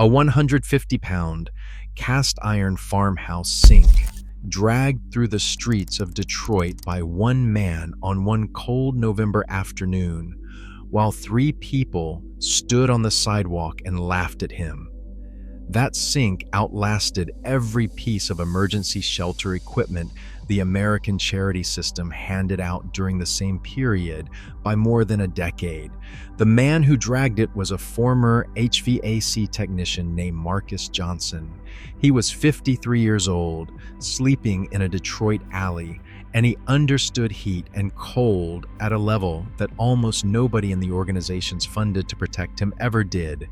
A 150-pound cast iron farmhouse sink dragged through the streets of Detroit by one man on one cold November afternoon, while three people stood on the sidewalk and laughed at him. That sink outlasted every piece of emergency shelter equipment the American charity system handed out during the same period by more than a decade. The man who dragged it was a former HVAC technician named Marcus Johnson. He was 53 years old, sleeping in a Detroit alley, and he understood heat and cold at a level that almost nobody in the organizations funded to protect him ever did.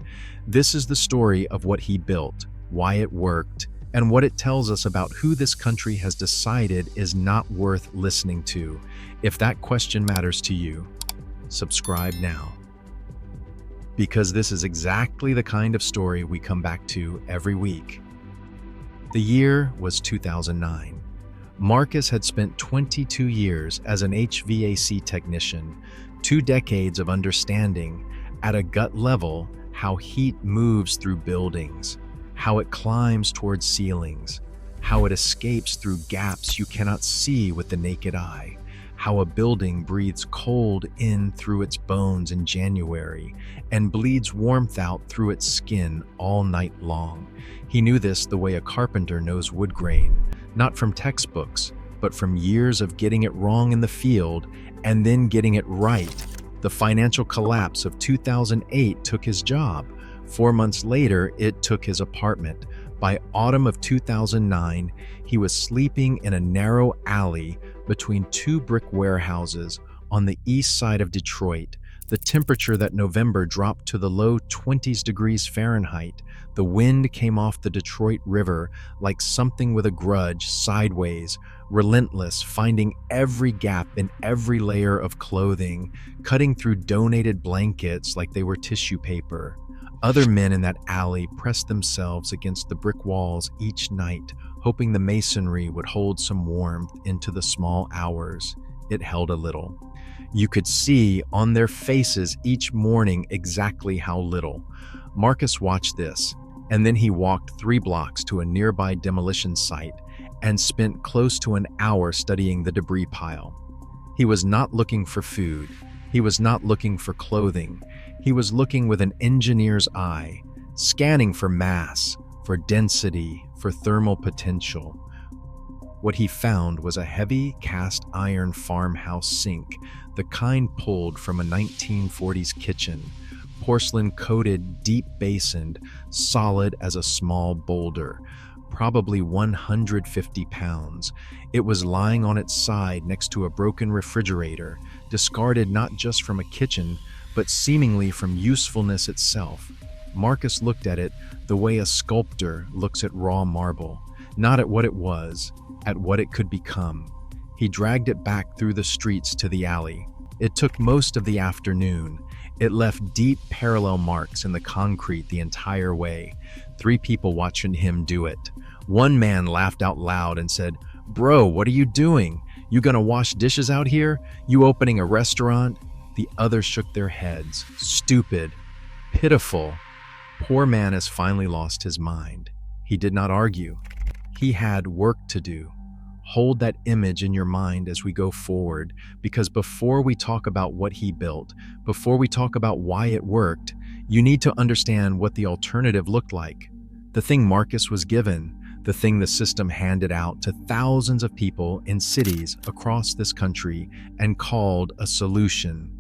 This is the story of what he built, why it worked, and what it tells us about who this country has decided is not worth listening to. If that question matters to you, subscribe now. Because this is exactly the kind of story we come back to every week. The year was 2009. Marcus had spent 22 years as an HVAC technician, 2 decades of understanding, at a gut level, how heat moves through buildings, how it climbs towards ceilings, how it escapes through gaps you cannot see with the naked eye, how a building breathes cold in through its bones in January and bleeds warmth out through its skin all night long. He knew this the way a carpenter knows wood grain, not from textbooks, but from years of getting it wrong in the field and then getting it right. The financial collapse of 2008 took his job. 4 months later, it took his apartment. By autumn of 2009, he was sleeping in a narrow alley between 2 brick warehouses on the east side of Detroit. The temperature that November dropped to the low 20s degrees Fahrenheit. The wind came off the Detroit River like something with a grudge, sideways, relentless, finding every gap in every layer of clothing, cutting through donated blankets like they were tissue paper. Other men in that alley pressed themselves against the brick walls each night, hoping the masonry would hold some warmth into the small hours. It held a little. You could see on their faces each morning exactly how little. Marcus watched this, and then he walked 3 blocks to a nearby demolition site and spent close to an hour studying the debris pile. He was not looking for food. He was not looking for clothing. He was looking with an engineer's eye, scanning for mass, for density, for thermal potential. What he found was a heavy cast iron farmhouse sink, the kind pulled from a 1940s kitchen, porcelain-coated, deep-basined, solid as a small boulder, probably 150 pounds. It was lying on its side next to a broken refrigerator, discarded not just from a kitchen, but seemingly from usefulness itself. Marcus looked at it the way a sculptor looks at raw marble, not at what it was, at what it could become. He dragged it back through the streets to the alley. It took most of the afternoon. It left deep parallel marks in the concrete the entire way. 3 people watching him do it. One man laughed out loud and said, "Bro, what are you doing? You gonna wash dishes out here? You opening a restaurant?" The others shook their heads. Stupid. Pitiful. Poor man has finally lost his mind. He did not argue. He had work to do. Hold that image in your mind as we go forward, because before we talk about what he built, before we talk about why it worked, you need to understand what the alternative looked like. The thing Marcus was given, the thing the system handed out to thousands of people in cities across this country and called a solution.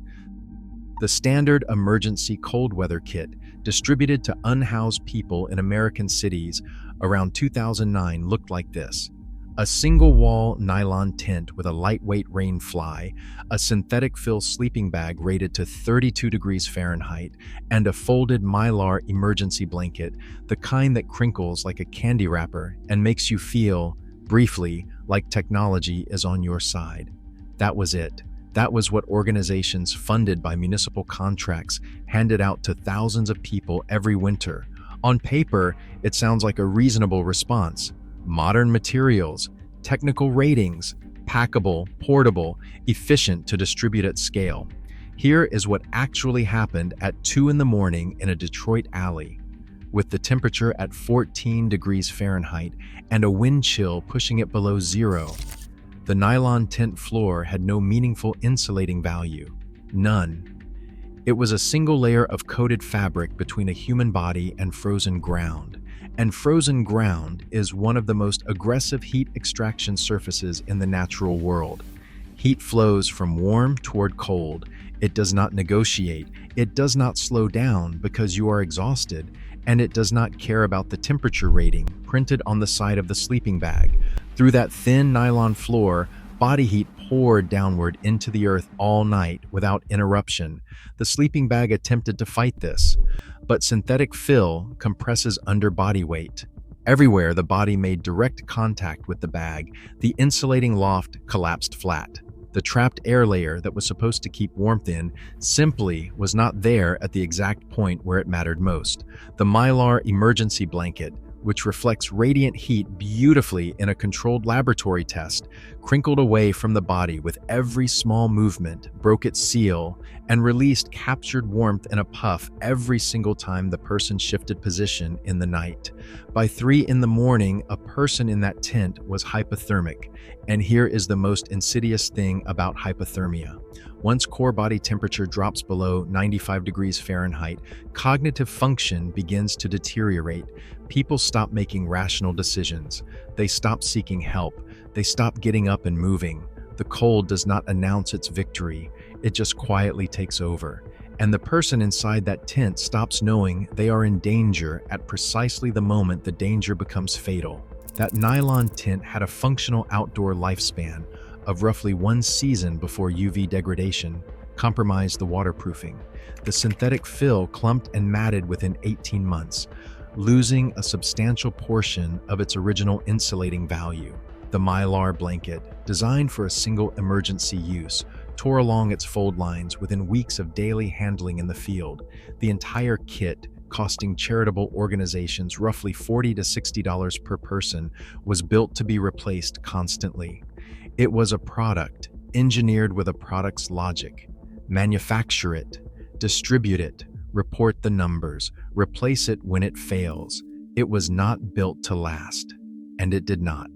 The standard emergency cold weather kit distributed to unhoused people in American cities around 2009 looked like this. A single-wall nylon tent with a lightweight rain fly, a synthetic fill sleeping bag rated to 32 degrees Fahrenheit, and a folded mylar emergency blanket, the kind that crinkles like a candy wrapper and makes you feel, briefly, like technology is on your side. That was it. That was what organizations funded by municipal contracts handed out to thousands of people every winter. On paper, it sounds like a reasonable response. Modern materials, technical ratings, packable, portable, efficient to distribute at scale. Here is what actually happened at 2 in the morning in a Detroit alley. with the temperature at 14 degrees Fahrenheit and a wind chill pushing it below zero. The nylon tent floor had no meaningful insulating value. None. It was a single layer of coated fabric between a human body and frozen ground. And frozen ground is one of the most aggressive heat extraction surfaces in the natural world. Heat flows from warm toward cold. It does not negotiate. It does not slow down because you are exhausted, and it does not care about the temperature rating printed on the side of the sleeping bag. Through that thin nylon floor, body heat poured downward into the earth all night without interruption. The sleeping bag attempted to fight this, but synthetic fill compresses under body weight. Everywhere the body made direct contact with the bag, the insulating loft collapsed flat. The trapped air layer that was supposed to keep warmth in simply was not there at the exact point where it mattered most. The Mylar emergency blanket, which reflects radiant heat beautifully in a controlled laboratory test, crinkled away from the body with every small movement, broke its seal, and released captured warmth in a puff every single time the person shifted position in the night. By 3 in the morning, a person in that tent was hypothermic, and here is the most insidious thing about hypothermia. Once core body temperature drops below 95 degrees Fahrenheit, cognitive function begins to deteriorate. People stop making rational decisions. They stop seeking help. They stop getting up and moving. The cold does not announce its victory. It just quietly takes over. And the person inside that tent stops knowing they are in danger at precisely the moment the danger becomes fatal. That nylon tent had a functional outdoor lifespan of roughly 1 season before UV degradation compromised the waterproofing. The synthetic fill clumped and matted within 18 months, losing a substantial portion of its original insulating value. The Mylar blanket, designed for a single emergency use, tore along its fold lines within weeks of daily handling in the field. The entire kit, costing charitable organizations roughly $40 to $60 per person, was built to be replaced constantly. It was a product, engineered with a product's logic. Manufacture it, distribute it, report the numbers, replace it when it fails. It was not built to last, and it did not.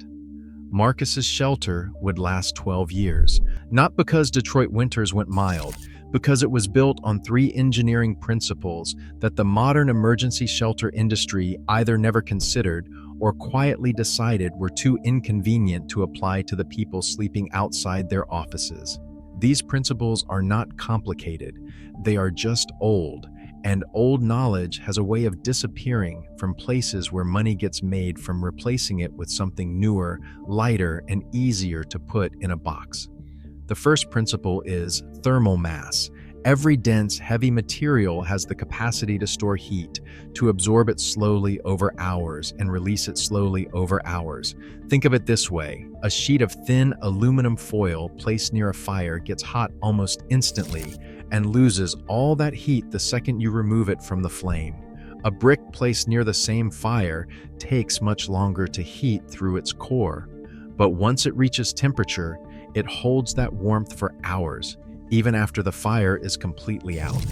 Marcus's shelter would last 12 years, not because Detroit winters went mild, because it was built on 3 engineering principles that the modern emergency shelter industry either never considered or quietly decided were too inconvenient to apply to the people sleeping outside their offices. These principles are not complicated, they are just old, and old knowledge has a way of disappearing from places where money gets made from replacing it with something newer, lighter, and easier to put in a box. The first principle is thermal mass. Every dense, heavy material has the capacity to store heat, to absorb it slowly over hours and release it slowly over hours. Think of it this way: a sheet of thin aluminum foil placed near a fire gets hot almost instantly and loses all that heat the second you remove it from the flame. A brick placed near the same fire takes much longer to heat through its core, but once it reaches temperature, it holds that warmth for hours, even after the fire is completely out.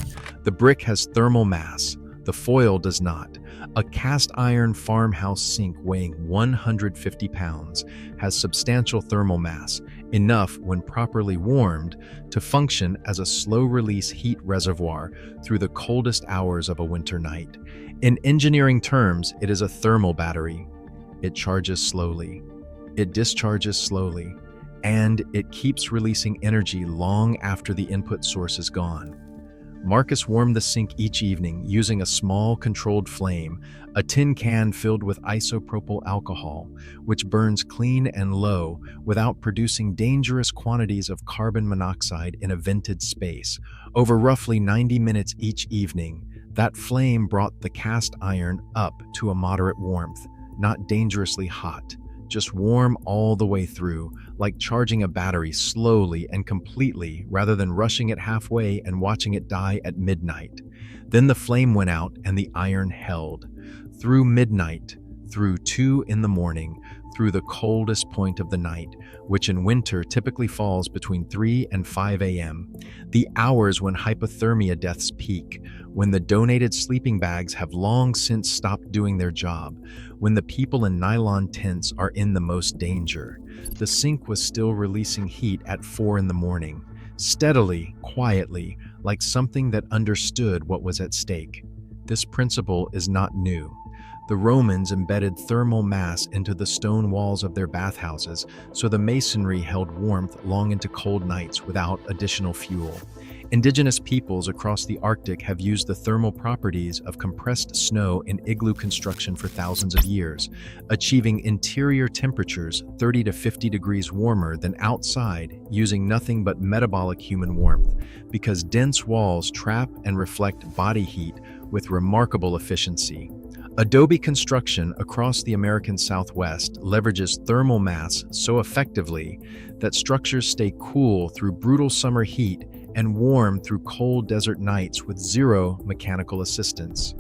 The brick has thermal mass, the foil does not. A cast iron farmhouse sink weighing 150 pounds has substantial thermal mass, enough when properly warmed to function as a slow-release heat reservoir through the coldest hours of a winter night. In engineering terms, it is a thermal battery. It charges slowly. It discharges slowly. And it keeps releasing energy long after the input source is gone. Marcus warmed the sink each evening using a small controlled flame, a tin can filled with isopropyl alcohol, which burns clean and low without producing dangerous quantities of carbon monoxide in a vented space. Over roughly 90 minutes each evening, that flame brought the cast iron up to a moderate warmth, not dangerously hot, just warm all the way through, like charging a battery slowly and completely rather than rushing it halfway and watching it die at midnight. Then the flame went out and the iron held. Through midnight, through 2 in the morning, through the coldest point of the night, which in winter typically falls between 3 and 5 a.m., the hours when hypothermia deaths peak, when the donated sleeping bags have long since stopped doing their job, when the people in nylon tents are in the most danger. The sink was still releasing heat at 4 in the morning, steadily, quietly, like something that understood what was at stake. This principle is not new. The Romans embedded thermal mass into the stone walls of their bathhouses, so the masonry held warmth long into cold nights without additional fuel. Indigenous peoples across the Arctic have used the thermal properties of compressed snow in igloo construction for thousands of years, achieving interior temperatures 30 to 50 degrees warmer than outside using nothing but metabolic human warmth, because dense walls trap and reflect body heat with remarkable efficiency. Adobe construction across the American Southwest leverages thermal mass so effectively that structures stay cool through brutal summer heat and warm through cold desert nights with zero mechanical assistance.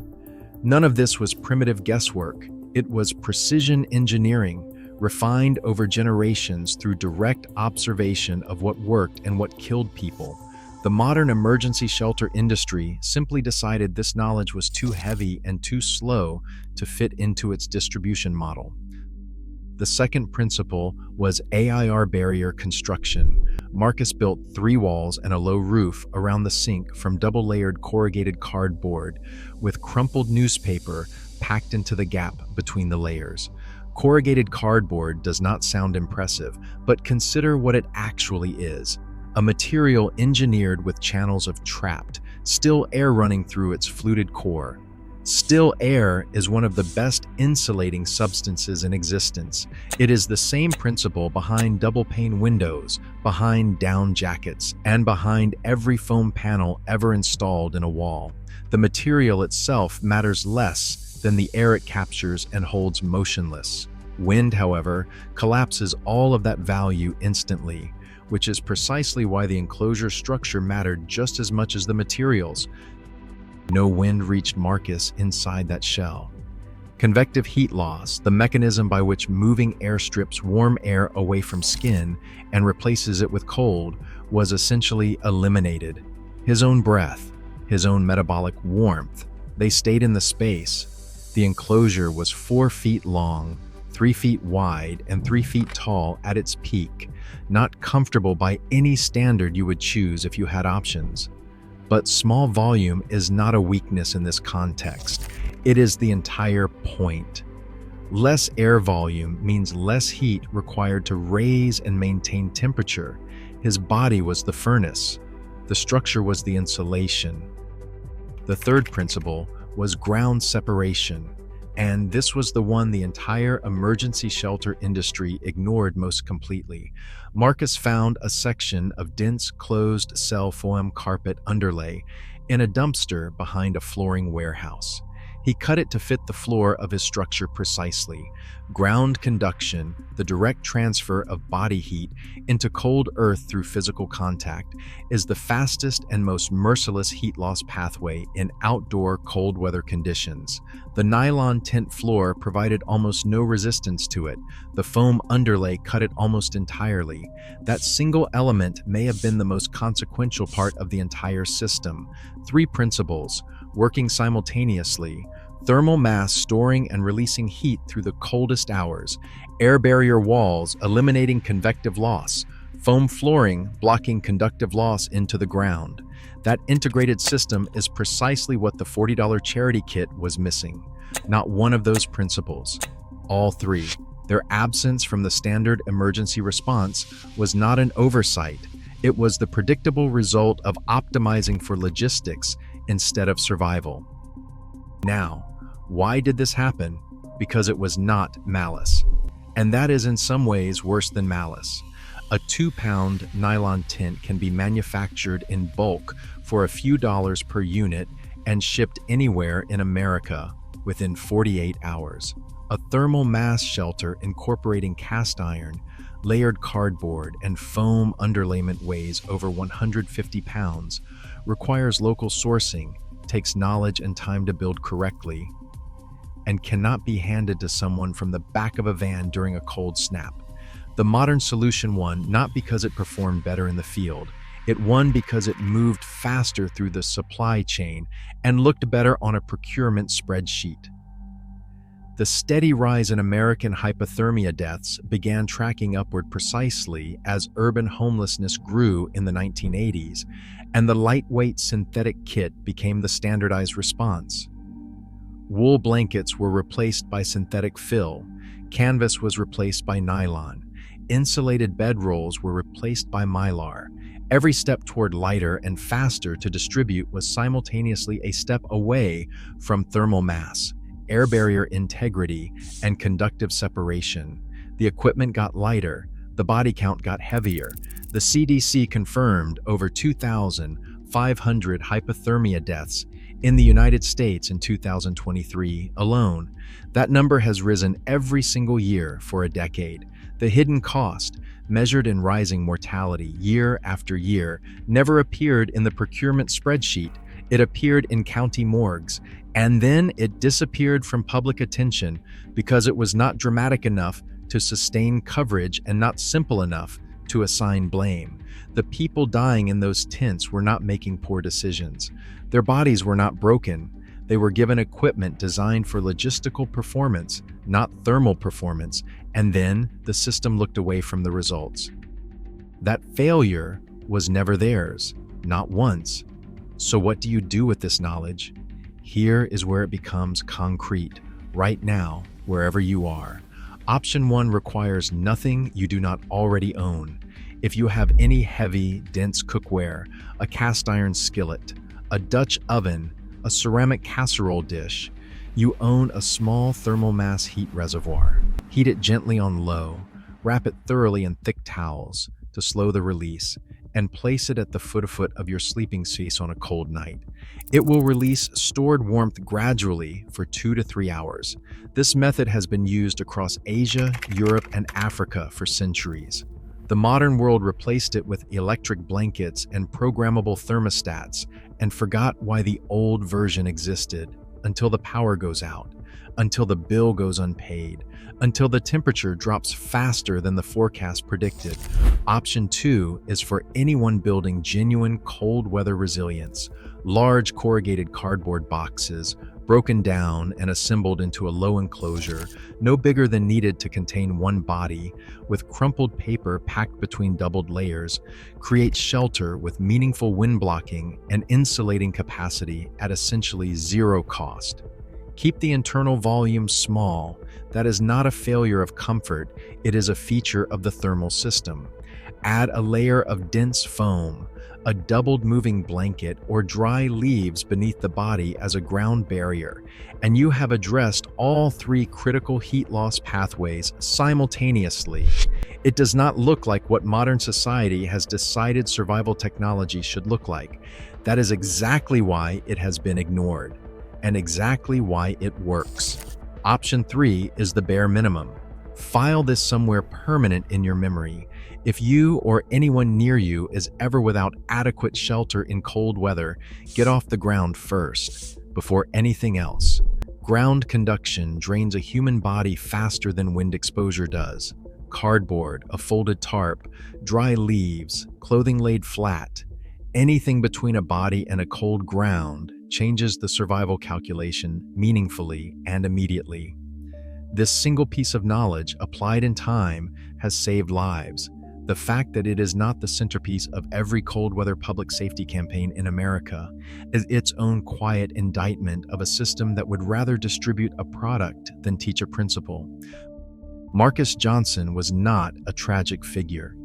None of this was primitive guesswork. It was precision engineering, refined over generations through direct observation of what worked and what killed people. The modern emergency shelter industry simply decided this knowledge was too heavy and too slow to fit into its distribution model. The second principle was AIR barrier construction. Marcus built 3 walls and a low roof around the sink from double-layered corrugated cardboard with crumpled newspaper packed into the gap between the layers. Corrugated cardboard does not sound impressive, but consider what it actually is. A material engineered with channels of trapped, still air running through its fluted core. Still air is one of the best insulating substances in existence. It is the same principle behind double-pane windows, behind down jackets, and behind every foam panel ever installed in a wall. The material itself matters less than the air it captures and holds motionless. Wind, however, collapses all of that value instantly, which is precisely why the enclosure structure mattered just as much as the materials. No wind reached Marcus inside that shell. Convective heat loss, the mechanism by which moving air strips warm air away from skin and replaces it with cold, was essentially eliminated. His own breath, his own metabolic warmth, they stayed in the space. The enclosure was 4 feet long, 3 feet wide, and 3 feet tall at its peak, not comfortable by any standard you would choose if you had options. But small volume is not a weakness in this context. It is the entire point. Less air volume means less heat required to raise and maintain temperature. His body was the furnace. The structure was the insulation. The third principle was ground separation, and this was the one the entire emergency shelter industry ignored most completely. Marcus found a section of dense closed cell foam carpet underlay in a dumpster behind a flooring warehouse. He cut it to fit the floor of his structure precisely. Ground conduction, the direct transfer of body heat into cold earth through physical contact, is the fastest and most merciless heat loss pathway in outdoor cold weather conditions. The nylon tent floor provided almost no resistance to it. The foam underlay cut it almost entirely. That single element may have been the most consequential part of the entire system. 3 principles, working simultaneously: thermal mass storing and releasing heat through the coldest hours, air barrier walls eliminating convective loss, foam flooring blocking conductive loss into the ground. That integrated system is precisely what the $40 charity kit was missing. Not one of those principles. All 3. Their absence from the standard emergency response was not an oversight. It was the predictable result of optimizing for logistics instead of survival. Now, why did this happen? Because it was not malice. And that is in some ways worse than malice. A 2-pound nylon tent can be manufactured in bulk for a few dollars per unit and shipped anywhere in America within 48 hours. A thermal mass shelter incorporating cast iron, layered cardboard, and foam underlayment weighs over 150 pounds, requires local sourcing, takes knowledge and time to build correctly. and cannot be handed to someone from the back of a van during a cold snap. The modern solution won not because it performed better in the field. It won because it moved faster through the supply chain and looked better on a procurement spreadsheet. The steady rise in American hypothermia deaths began tracking upward precisely as urban homelessness grew in the 1980s, and the lightweight synthetic kit became the standardized response. Wool blankets were replaced by synthetic fill, canvas was replaced by nylon, insulated bedrolls were replaced by mylar. Every step toward lighter and faster to distribute was simultaneously a step away from thermal mass, air barrier integrity, and conductive separation. The equipment got lighter, the body count got heavier. The CDC confirmed over 2,500 hypothermia deaths in the United States in 2023 alone. That number has risen every single year for a decade. The hidden cost, measured in rising mortality year after year, never appeared in the procurement spreadsheet. It appeared in county morgues, and then it disappeared from public attention because it was not dramatic enough to sustain coverage and not simple enough to assign blame. The people dying in those tents were not making poor decisions. Their bodies were not broken. They were given equipment designed for logistical performance, not thermal performance, and then the system looked away from the results. That failure was never theirs, not once. So what do you do with this knowledge? Here is where it becomes concrete, right now, wherever you are. Option 1 requires nothing you do not already own. If you have any heavy, dense cookware, a cast iron skillet, a Dutch oven, a ceramic casserole dish, you own a small thermal mass heat reservoir. Heat it gently on low, wrap it thoroughly in thick towels to slow the release, and place it at the foot of your sleeping space on a cold night. It will release stored warmth gradually for 2 to 3 hours. This method has been used across Asia, Europe, and Africa for centuries. The modern world replaced it with electric blankets and programmable thermostats and forgot why the old version existed until the power goes out, until the bill goes unpaid, until the temperature drops faster than the forecast predicted. Option 2 is for anyone building genuine cold weather resilience. Large corrugated cardboard boxes, broken down and assembled into a low enclosure, no bigger than needed to contain one body, with crumpled paper packed between doubled layers, create shelter with meaningful wind blocking and insulating capacity at essentially zero cost. Keep the internal volume small. That is not a failure of comfort, it is a feature of the thermal system. Add a layer of dense foam, a doubled moving blanket, or dry leaves beneath the body as a ground barrier, and you have addressed all 3 critical heat loss pathways simultaneously. It does not look like what modern society has decided survival technology should look like. That is exactly why it has been ignored, and exactly why it works. Option 3 is the bare minimum. File this somewhere permanent in your memory. If you or anyone near you is ever without adequate shelter in cold weather, get off the ground first, before anything else. Ground conduction drains a human body faster than wind exposure does. Cardboard, a folded tarp, dry leaves, clothing laid flat, anything between a body and a cold ground changes the survival calculation meaningfully and immediately. This single piece of knowledge, applied in time, has saved lives. The fact that it is not the centerpiece of every cold weather public safety campaign in America is its own quiet indictment of a system that would rather distribute a product than teach a principle. Marcus Johnson was not a tragic figure.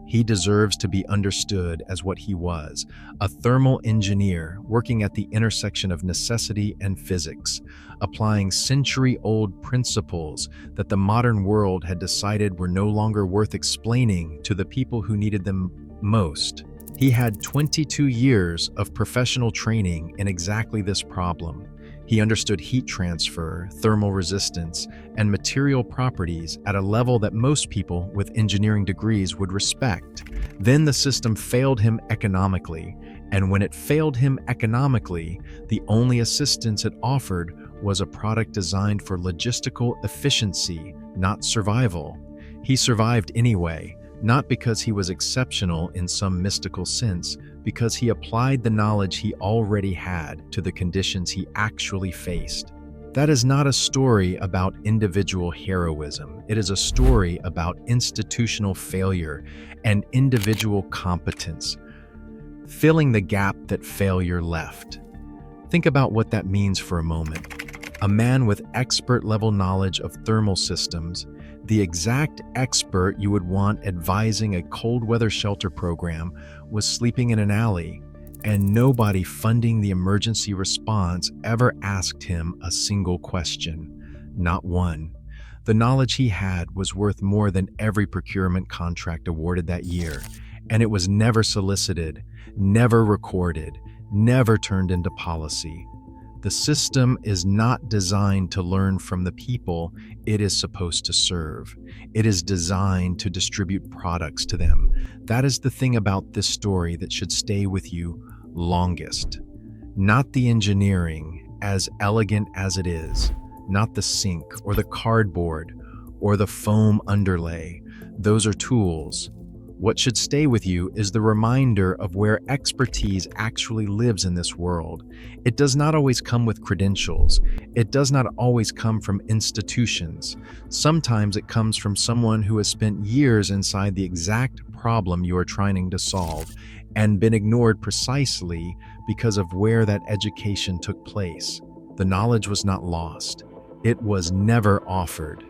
He deserves to be understood as what he was, a thermal engineer working at the intersection of necessity and physics, applying century-old principles that the modern world had decided were no longer worth explaining to the people who needed them most. He had 22 years of professional training in exactly this problem. He understood heat transfer, thermal resistance, and material properties at a level that most people with engineering degrees would respect. Then the system failed him economically, and when it failed him economically, the only assistance it offered was a product designed for logistical efficiency, not survival. He survived anyway, not because he was exceptional in some mystical sense, because he applied the knowledge he already had to the conditions he actually faced. That is not a story about individual heroism. It is a story about institutional failure and individual competence, filling the gap that failure left. Think about what that means for a moment. A man with expert-level knowledge of thermal systems, the exact expert you would want advising a cold weather shelter program, was sleeping in an alley, and nobody funding the emergency response ever asked him a single question. Not one. The knowledge he had was worth more than every procurement contract awarded that year, and it was never solicited, never recorded, never turned into policy. The system is not designed to learn from the people it is supposed to serve. It is designed to distribute products to them. That is the thing about this story that should stay with you longest. Not the engineering, as elegant as it is, not the sink or the cardboard or the foam underlay. Those are tools. What should stay with you is the reminder of where expertise actually lives in this world. It does not always come with credentials. It does not always come from institutions. Sometimes it comes from someone who has spent years inside the exact problem you are trying to solve and been ignored precisely because of where that education took place. The knowledge was not lost. It was never offered.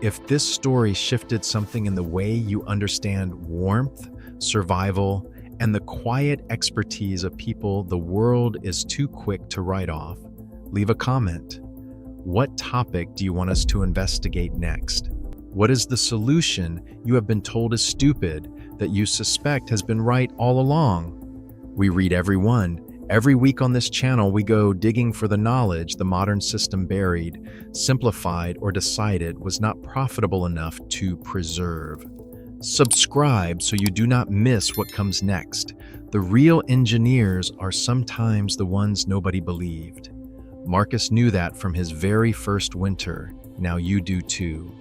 If this story shifted something in the way you understand warmth, survival, and the quiet expertise of people the world is too quick to write off, leave a comment. What topic do you want us to investigate next? What is the solution you have been told is stupid that you suspect has been right all along? We read every one. Every week on this channel, we go digging for the knowledge the modern system buried, simplified, or decided was not profitable enough to preserve. Subscribe so you do not miss what comes next. The real engineers are sometimes the ones nobody believed. Marcus knew that from his very first winter. Now you do too.